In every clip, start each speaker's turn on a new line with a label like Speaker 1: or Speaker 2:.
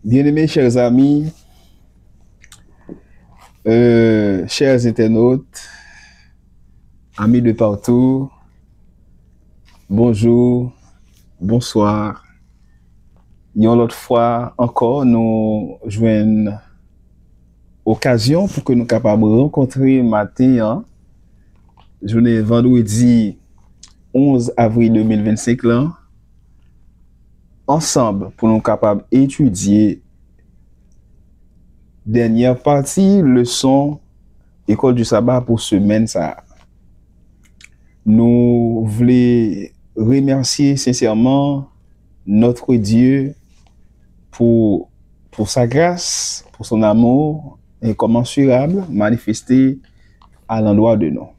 Speaker 1: Bien-aimés, chers amis, chers internautes, amis de partout, bonjour, bonsoir. Une autre fois encore, nous jouons occasion pour que nous capables de rencontrer matin, journée vendredi 11 avril 2025 là, ensemble pour nous capables d'étudier dernière partie leçon école du sabbat pour semaine ça. Nous voulons remercier sincèrement notre Dieu pour sa grâce, pour son amour incommensurable manifesté à l'endroit de nous.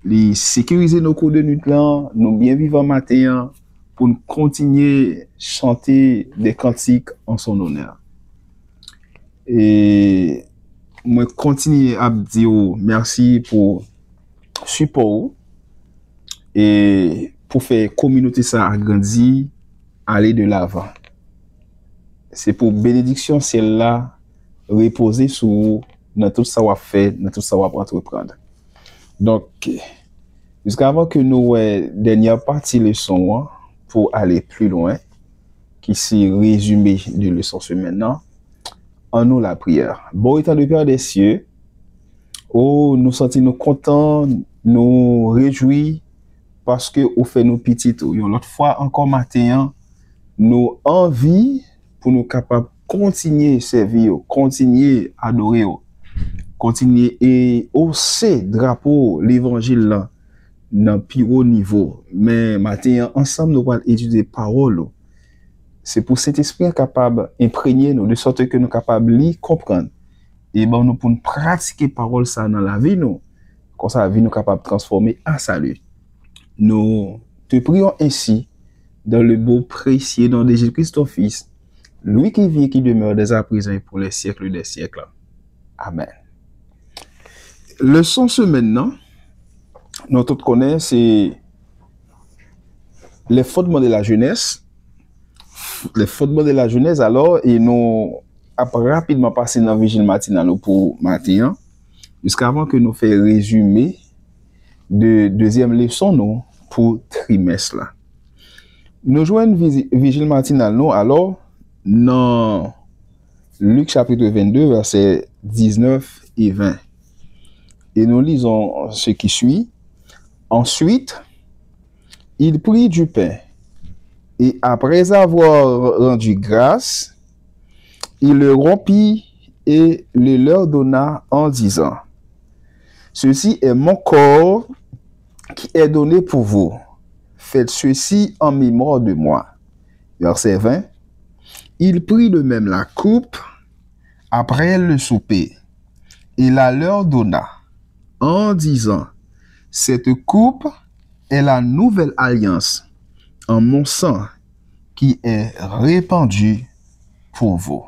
Speaker 1: Les sécuriser nos cours de nuit là, nous bien vivre matin pour nous continuer chanter des cantiques en son honneur. Et moi continuer à dire merci pour support et pour faire communauté ça agrandir, aller de l'avant. C'est pour bénédiction celle-là reposer sur dans tout ça va faire, dans tout ça va entreprendre. Donc jusqu'avant que nous dernière partie leçon pour aller plus loin qui s'est résumé de leçon ce maintenant en nous la prière. Bon étant de Père des cieux, oh nous sentons nous contents, nous réjouis parce que vous fait nous petites. L'autre fois encore matin, nous envie pour nous capables continuer servir, continuer adorer, continuer et hausser drapeau l'évangile là dans plus haut niveau. Mais matin ensemble nous allons étudier parole. C'est pour cet esprit capable d'imprégner nous de sorte que nous capables de lire, comprendre. Et ben nous pour nous pratiquer parole ça dans la vie nous. Comme ça la vie nous capable de transformer en salut. Nous te prions ainsi dans le beau précieux nom de Jésus-Christ ton fils, lui qui vit et qui demeure dès à présent et pour les siècles des siècles. Amen. Leçon ce maintenant, nous tous connaissons, c'est les fondements de la jeunesse. Les fondements de la jeunesse alors, et nous après rapidement passer dans vigile matinale pour matin, jusqu'avant que nous fassions résumé de deuxième leçon nous pour trimestre là. Nous jouons vigile matinale nous alors dans Luc chapitre 22 versets 19 et 20. Et nous lisons ce qui suit. Ensuite, il prit du pain et après avoir rendu grâce, il le rompit et le leur donna en disant: ceci est mon corps qui est donné pour vous. Faites ceci en mémoire de moi. Verset 20. Il prit de même la coupe après le souper et la leur donna en disant: cette coupe est la nouvelle alliance en mon sang qui est répandu pour vous.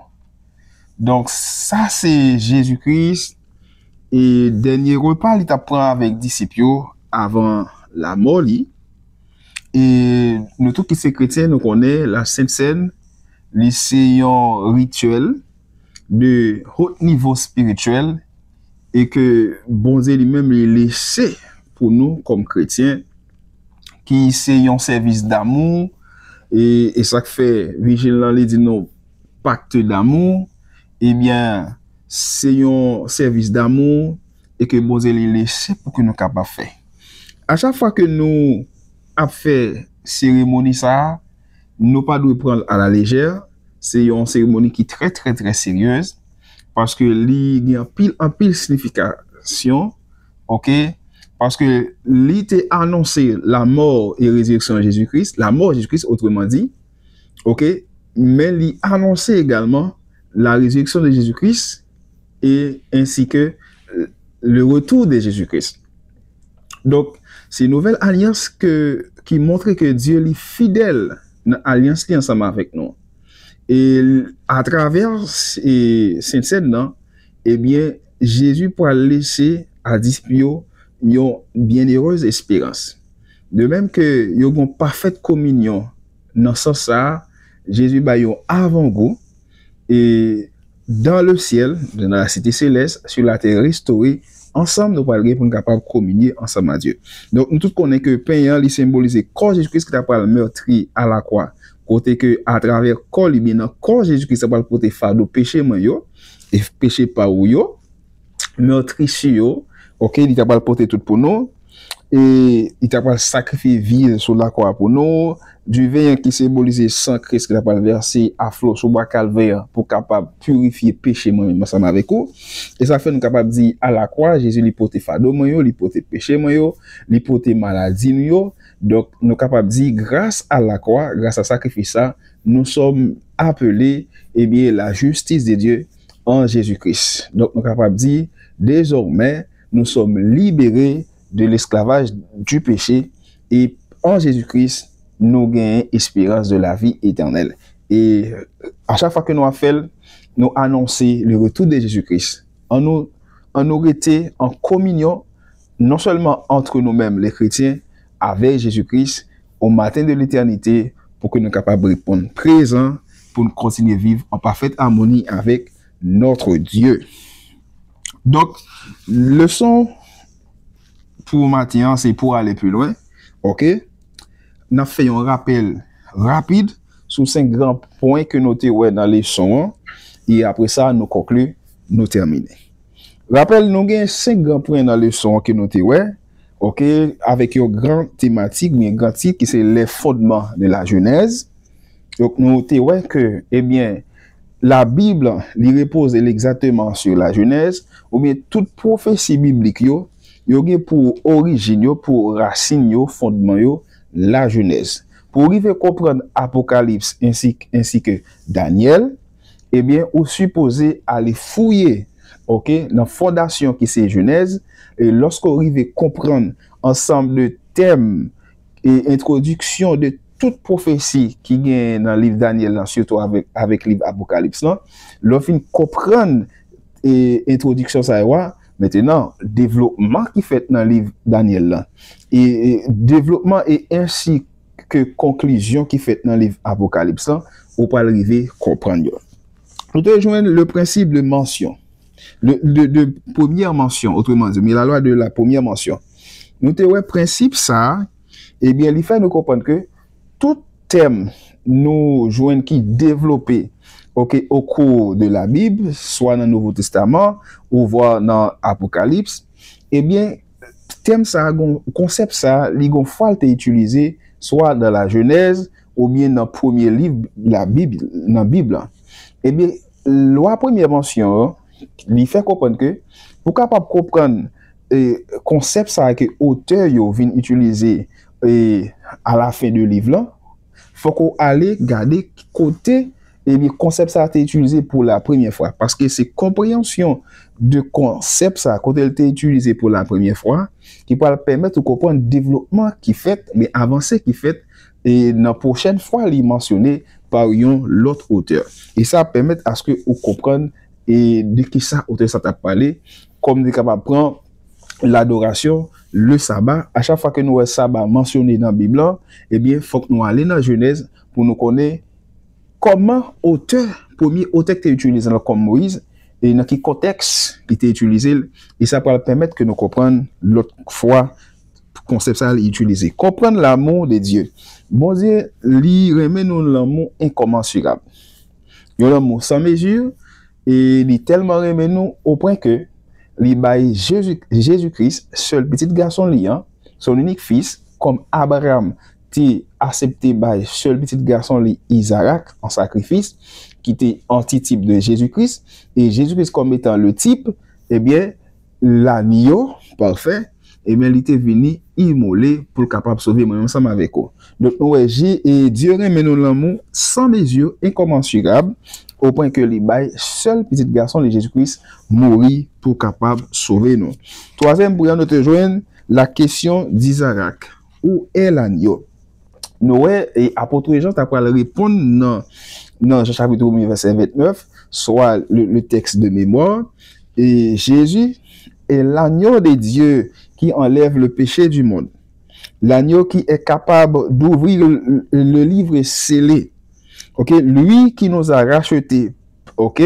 Speaker 1: Donc ça c'est Jésus-Christ et dernier repas il t'apprend avec disciples avant la mort. Et nous tous qui sommes chrétiens nous connaissons la Sainte Seine, c'est un rituel de haut niveau spirituel et que bon Dieu lui-même l'a laissé pour nous comme chrétiens qui c'est un service d'amour et ça fait vigilant les dit non pacte d'amour. Eh bien c'est un service d'amour et que bon Dieu l'a laissé pour que nous capables faire. À chaque fois que nous a fait cérémonie ça, nous pas doit prendre à la légère. C'est une cérémonie qui est très très sérieuse parce que il y a en pile signification, OK? Parce que il était annoncé la mort et résurrection de Jésus-Christ, la mort de Jésus-Christ autrement dit, OK? Mais il annonçait également la résurrection de Jésus-Christ et ainsi que le retour de Jésus-Christ. Donc, c'est une nouvelle alliance qui montre que Dieu est fidèle dans l'alliance ensemble avec nous. Et à travers Sainte-Seine, eh bien, Jésus pourra laisser à disciples une bienheureuse espérance. De même que une parfaite communion dans ce sens, Jésus a un avant-goût et dans le ciel, dans la cité céleste, sur la terre restaurée, ensemble nous parler pour nous capables de communier ensemble à Dieu. Donc nous tous connaissons que pain il symbolise corps Jésus-Christ qui t'a pas meurtri à la croix. Côté que à travers corps lui bien corps Jésus-Christ ça va porter fardeau péché moi yo et péché pas ou yo meurtri sur yo. OK, il t'a pas porter tout pour nous. Et il t'a pas sacrifié vie sur la croix pour nous, du vin qui symbolise sang Christ qui t'a pas versé à flot sur bois calvaire pour capable purifier péché moi même ensemble avec vous. Et ça fait nous capable dire à la croix Jésus lui porter fardeau moi yo, lui porter péché moi yo, lui porter maladie nous yo. Donc nous capable dire grâce à la croix, grâce à sacrifice ça, nous sommes appelés bien la justice de Dieu en Jésus-Christ. Donc nous capable dire désormais nous sommes libérés de l'esclavage du péché et en Jésus-Christ, nous gagnons espérance de la vie éternelle. Et à chaque fois que nous faisons, nous annoncer le retour de Jésus-Christ. En nous été en communion, non seulement entre nous-mêmes, les chrétiens, avec Jésus-Christ, au matin de l'éternité, pour que nous soyons capables de répondre présent, pour nous continuer à vivre en parfaite harmonie avec notre Dieu. Donc, leçon pour matin, c'est pour aller plus loin. OK? Nous faisons un rappel rapide sur 5 grands points que nous avons dans les leçons. Et après ça, nous concluons, nous terminons. Rappel, nous avons 5 grands points dans les leçons que nous avons. OK? Avec une grande thématique, mais un grand titre qui c'est les fondements de la Genèse. Donc, nous avons que, eh bien, la Bible, lui repose exactement sur la Genèse, ou bien toute prophétie biblique, yo gen pour origine, pour racine, fondement, la Genèse. Pour arriver à comprendre Apocalypse ainsi que Daniel, eh bien, ou supposé aller fouiller, OK, dans la fondation qui c'est Genèse, et lorsqu'on arrive à comprendre ensemble de thèmes et introduction de toute prophétie qui vient dans le livre Daniel, surtout avec le livre Apocalypse, l'on comprendre et introduction ça maintenant développement qui fait dans le livre Daniel là et développement et ainsi que conclusion qui fait dans le livre Apocalypse là, on peut arriver comprendre. Nous te rejoindre le principe de mention, de première mention, autrement dit, mais la loi de la première mention. Nous te ouais principe ça, eh bien il fait nous comprendre que tout thème nous joignent qui développé au cours de la Bible, soit dans le Nouveau Testament ou voire dans Apocalypse, eh bien thème ça, concept ça, il gon fois été utilisé soit dans la Genèse ou bien dans le premier livre de la Bible, dans la Bible. Eh bien la première mention, il fait comprendre que pour capable comprendre concept ça que auteur yo vient utiliser à la fin du livre là, faut qu'on aille garder côté et bien concept ça a été utilisé pour la première fois parce que c'est compréhension de concept ça quand elle été utilisé pour la première fois qui peut permettre de comprendre le développement qui fait mais avancé qui fait et dans la prochaine fois il mentionné par l'autre auteur et ça permet à ce que vous compreniez et de qui ça auteur ça t'a parlé comme de capable prendre l'adoration, le sabbat. À chaque fois que nous avons sabbat mentionné dans la Bible, eh bien, il faut que nous allions dans la Genèse pour nous connaître comment premier auteur qui est utilisé comme Moïse et dans quel contexte il était utilisé. Et ça peut permettre que nous comprenions l'autre fois concept ça utilisé. Comprendre l'amour de Dieu. Bon Dieu, lui remet nous l'amour incommensurable. Il y a l'amour sans mesure et il tellement remet nous au point que li bail Jésus-Christ, seul petit garçon liant, son unique fils, comme Abraham t'est accepté by seul petit garçon li Isaac en sacrifice, qui était antitype de Jésus-Christ, et Jésus-Christ comme étant le type, eh bien, l'agneau parfait, eh bien, il était venu immoler pour capable sauver moi ensemble avec vous. Donc, Dieu remet nous l'amour sans mesure, incommensurable, au point que les bail seul petit garçon de Jésus-Christ mourit pour capable sauver nous. Troisième pour nous te joindre la question d'Isaac. Où est l'agneau? Noé et apôtre Jean t'a pas répondre dans Jean chapitre 1 verset 29, soit le texte de mémoire, et Jésus est l'agneau de Dieu qui enlève le péché du monde. L'agneau qui est capable d'ouvrir le livre scellé. OK, lui qui nous a racheté ok,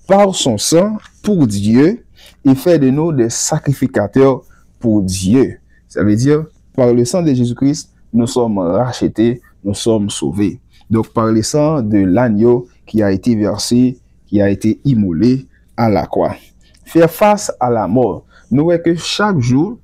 Speaker 1: par son sang pour Dieu, il fait de nous des sacrificateurs pour Dieu. Ça veut dire, par le sang de Jésus-Christ, nous sommes rachetés, nous sommes sauvés. Donc, par le sang de l'agneau qui a été versé, qui a été immolé à la croix. Faire face à la mort. Nous voyons que chaque jour,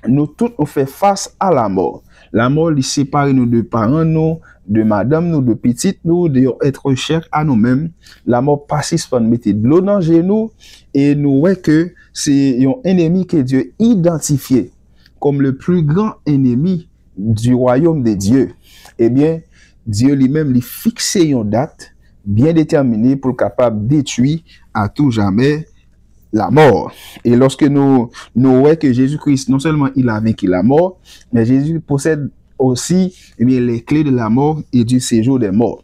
Speaker 1: nous tous, on fait face à la mort. La mort, il sépare nous de parents, nous, de madame, nous, de petite, nous, d'être cher à nous-mêmes. La mort passe par nous mettre de l'eau dans nous et nous voyons que c'est un ennemi que Dieu identifié comme le plus grand ennemi du royaume de Dieu. Eh bien, Dieu lui-même lui fixé une date bien déterminée pour capable détruire à tout jamais la mort. Et lorsque nous voyons que Jésus-Christ, non seulement il a vaincu la mort, mais Jésus possède aussi bien, les clés de la mort et du séjour des morts.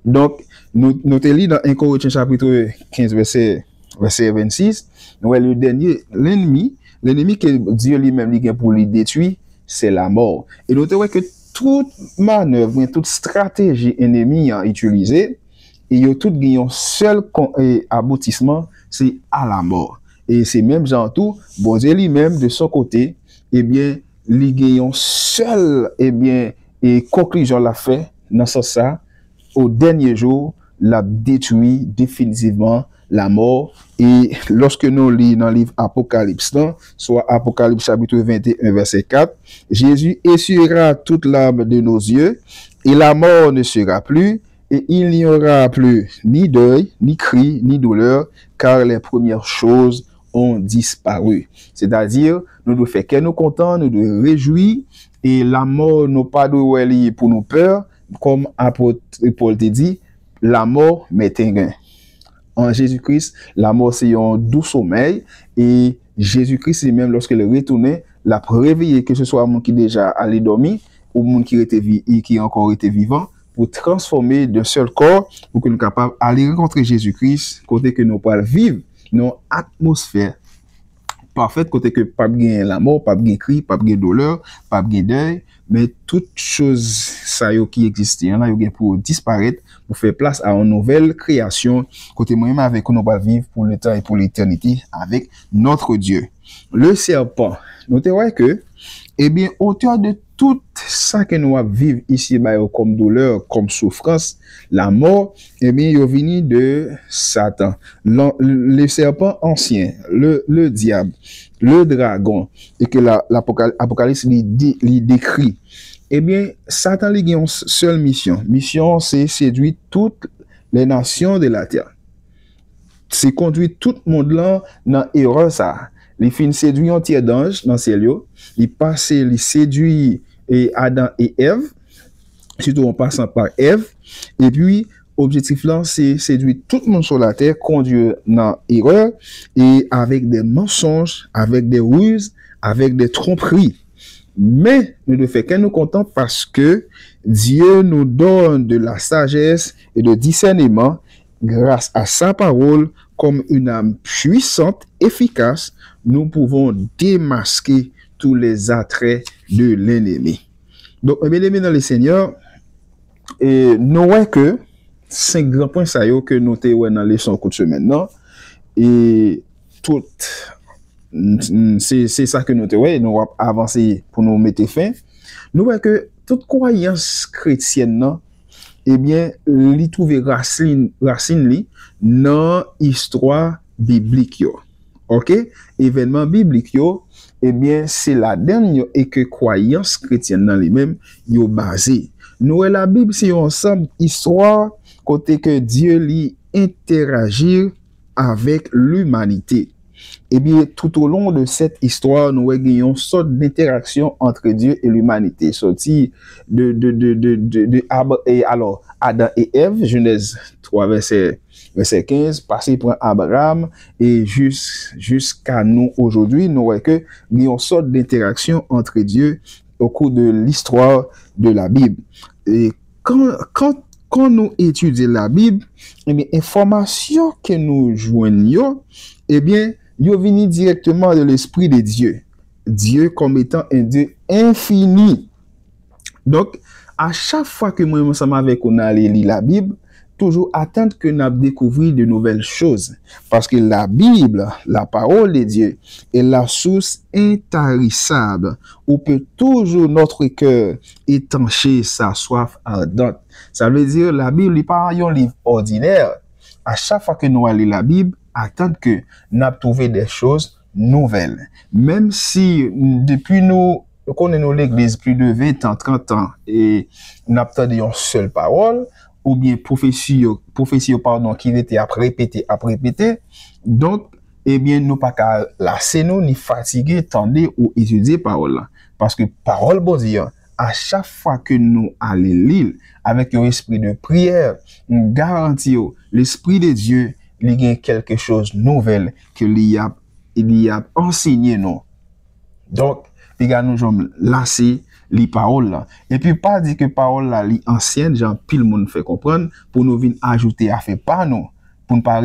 Speaker 1: Donc, nous te lisons dans 1 Corinthiens chapitre 15, verset 26, nous voyons le dernier, l'ennemi que Dieu lui-même lui pour lui détruire, c'est la mort. Et nous voyons que toute manœuvre, toute stratégie ennemie utilisée, et il y a tout un seul aboutissement, c'est à la mort. Et c'est même genre tout, bon Dieu lui-même de son côté, eh bien, il y a un seul, eh bien, et conclusion l'a fait dans ce sens, au dernier jour, l'a détruit définitivement la mort. Et lorsque nous lisons dans le livre Apocalypse, soit Apocalypse chapitre 21, verset 4, Jésus essuiera toute larme de nos yeux, et la mort ne sera plus, et il n'y aura plus ni deuil, ni cri, ni douleur, car les premières choses ont disparu. C'est-à-dire, nous devons faire que nous contents, nous devons réjouir, et la mort n'a pas de pour nous peur, comme apôtre Paul te dit, la mort m'est un gain. En Jésus-Christ, la mort c'est un doux sommeil, et Jésus-Christ lui-même, lorsqu'il est retourné, l'a réveillé, que ce soit un monde qui déjà allé dormir, ou un monde qui a encore été vivant, pour transformer d'un seul corps, pour que nous soyons capables d'aller rencontrer Jésus-Christ, côté que nous pouvons vivre dans atmosphère parfaite, côté que pas de la mort, pas de cri, pas de douleur, pas de deuil, mais toutes choses ça qui existent, là, pour disparaître, pour faire place à une nouvelle création, côté moi-même avec nous va vivre pour le temps et pour l'éternité avec notre Dieu. Le serpent, notez que, eh bien, auteur de tout ça que nous vivons ici comme douleur, comme souffrance, la mort, eh bien, il vient de Satan. Le serpent ancien, le diable, le dragon, et que l'Apocalypse lui décrit. Eh bien, Satan a une seule mission. Mission, c'est séduire toutes les nations de la terre. C'est conduire tout le monde là dans l'erreur ça. Les fins séduit un tiers d'ange dans ces lieux. Il passe, il séduit Adam et Ève, surtout en passant par Ève. Et puis, objectif là, c'est séduire tout le monde sur la terre, conduire dans l'erreur, et avec des mensonges, avec des ruses, avec des tromperies. Mais nous devons faire que nous contents parce que Dieu nous donne de la sagesse et de discernement grâce à sa parole comme une âme puissante, efficace. Nous pouvons démasquer tous les attraits de l'ennemi. Donc, mes amis dans le Seigneur, nous voyons que 5 grands points que nous avons dans les leçons de semaine maintenant. Et tout, c'est ça que nous avons, nous avons avancé pour nous mettre fin. Nous voyons que toute croyance chrétienne, eh bien, li trouve racine li dans l'histoire biblique. OK? Événement biblique, eh bien, c'est la dernière et que croyance chrétienne dans les mêmes yo basé. Nous la Bible c'est ensemble histoire côté que Dieu lui interagir avec l'humanité. Eh bien, tout au long de cette histoire, nous avons une sorte d'interaction entre Dieu et l'humanité. Sorti alors, Adam et Ève, Genèse 3, verset 15, passé pour Abraham, et jusqu'à nous aujourd'hui, nous voyons que il y a une sorte d'interaction entre Dieu au cours de l'histoire de la Bible. Et quand nous étudions la Bible, eh bien, information que nous joignons, eh bien, yo vini directement de l'esprit de Dieu. Dieu comme étant un Dieu infini. Donc, à chaque fois que moi, ensemble avec on a lire la Bible, toujours attendre que nous découvrions de nouvelles choses. Parce que la Bible, la parole de Dieu, est la source intarissable où peut toujours notre cœur étancher sa soif ardente. Ça veut dire la Bible n'est pas un livre ordinaire. À chaque fois que nous allons lire la Bible, attendre que nous trouvé des choses nouvelles. Même si depuis nous connaissons l'église plus de 20 ans, 30 ans et nous avons une seule parole, ou bien prophétie pardon, qui était à répéter. Donc, eh bien, nous pas qu'à lasser nous, ni fatiguer, tendre ou étudier parole. Parce que parole, bon Dieu, à chaque fois que nous allons lire avec un esprit de prière, nous garantissons l'esprit de Dieu, il y a quelque chose de nouvel qu'il y a enseigné nous. Donc, les gars, nous allons lasser les paroles là. Et puis, pas dire que paroles là, les anciennes, genre, pile monde fait comprendre, pour nous venir ajouter à faire pas nous, pour ne pas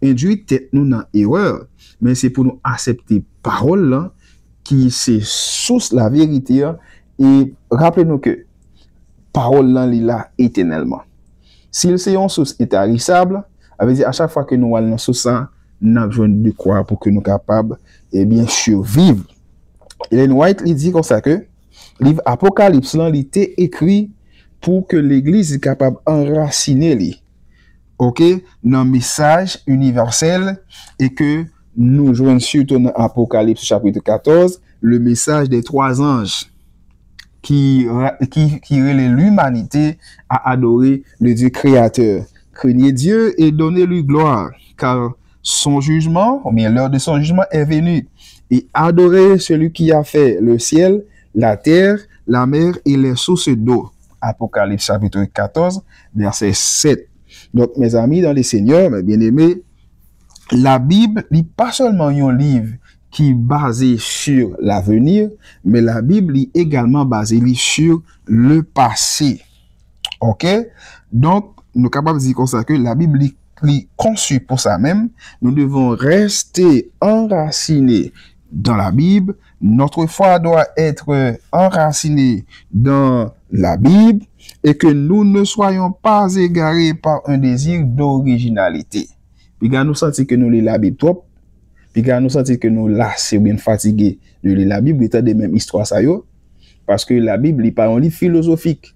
Speaker 1: induire tête nous dans l'erreur. Mais c'est pour nous accepter paroles là, qui c'est source la vérité, et rappelez-nous que parole là, il là éternellement. S'il c'est une source intarissable, ça veut dire à chaque fois que nous allons dans ce sens, nous avons besoin de quoi pour que nous soyons capables, et bien survivre. Ellen White il dit comme ça que livre Apocalypse là, il était écrit pour que l'église soit capable d'enraciner lui. OK, dans message universel, et que nous joignons surtout dans Apocalypse chapitre 14 le message des 3 anges qui relève l'humanité à adorer le Dieu créateur. Craignez Dieu et donnez-lui gloire, car son jugement, ou bien l'heure de son jugement est venue. Et adorez celui qui a fait le ciel, la terre, la mer et les sources d'eau. Apocalypse chapitre 14, verset 7. Donc, mes amis dans les Seigneurs, mes bien-aimés, la Bible n'est pas seulement un livre qui est basé sur l'avenir, mais la Bible est également basée sur le passé. OK? Donc, nous sommes capables de dire comme ça que la Bible est conçue pour ça même. Nous devons rester enracinés dans la Bible. Notre foi doit être enracinée dans la Bible et que nous ne soyons pas égarés par un désir d'originalité. Puis quand nous sentons que nous lisons la Bible trop, puis quand nous sentons que nous lassés ou bien fatigués de lire la Bible, étant des mêmes histoires ça yo, parce que la Bible n'est pas un livre philosophique.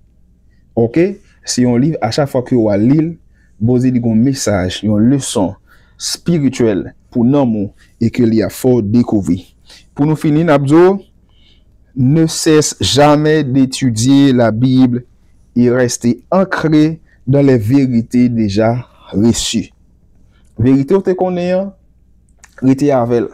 Speaker 1: OK? C'est un livre à chaque fois que vous lire, vous avez un message, une leçon spirituelle pour nous et que il y a fort découvrir. Pour nous finir, Nabzo, ne cesse jamais d'étudier la Bible et rester ancré dans les vérités déjà reçues. Vérité, vous connaissez, restez avec elle.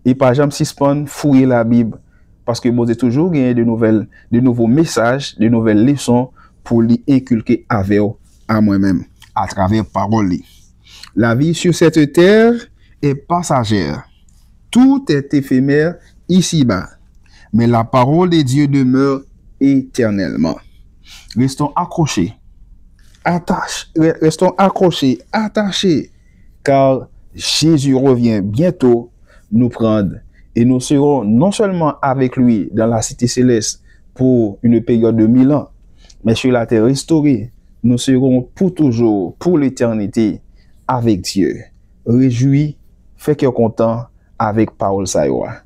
Speaker 1: Et pas jamais suspendre, fouiller la Bible. Parce que vous avez toujours gagné de nouveaux messages, de nouvelles leçons pour les inculquer avec vous, à moi-même, à travers parole. La vie sur cette terre est passagère. Tout est éphémère ici-bas. Mais la parole de Dieu demeure éternellement. Restons accrochés. Restons accrochés, attachés. Car Jésus revient bientôt nous prendre. Et nous serons non seulement avec lui dans la cité céleste pour une période de 1000 ans, mais sur la terre restaurée, nous serons pour toujours, pour l'éternité, avec Dieu. Réjouis, fait cœur content avec parole saïwa.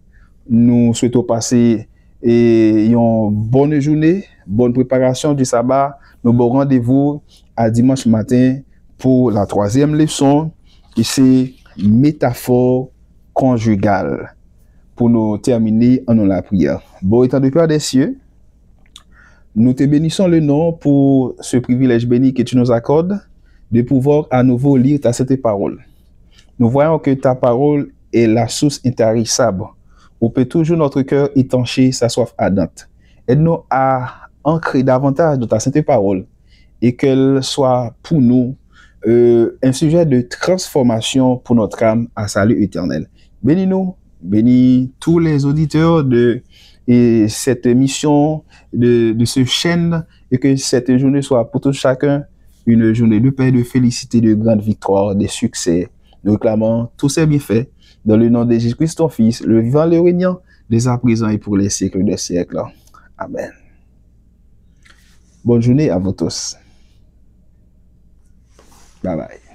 Speaker 1: Nous souhaitons passer une bonne journée, bonne préparation du sabbat. Nous bon rendez-vous à dimanche matin pour la 3e leçon, qui c'est métaphore conjugale. Pour nous terminer en la prière. Bon étant de Père des cieux, nous te bénissons le nom pour ce privilège béni que tu nous accordes de pouvoir à nouveau lire ta sainte parole. Nous voyons que ta parole est la source intarissable où peut toujours notre cœur étancher sa soif ardente. Aide-nous à ancrer davantage de ta sainte parole et qu'elle soit pour nous un sujet de transformation pour notre âme à salut éternel. Bénis-nous, bénis tous les auditeurs de cette émission, de ce chaîne, et que cette journée soit pour tout chacun une journée de paix, de félicité, de grande victoire, de succès. Nous réclamons tous ces bienfaits dans le nom de Jésus-Christ, ton Fils, le vivant, le régnant, dès à présent et pour les siècles des siècles. Amen. Bonne journée à vous tous. Bye bye.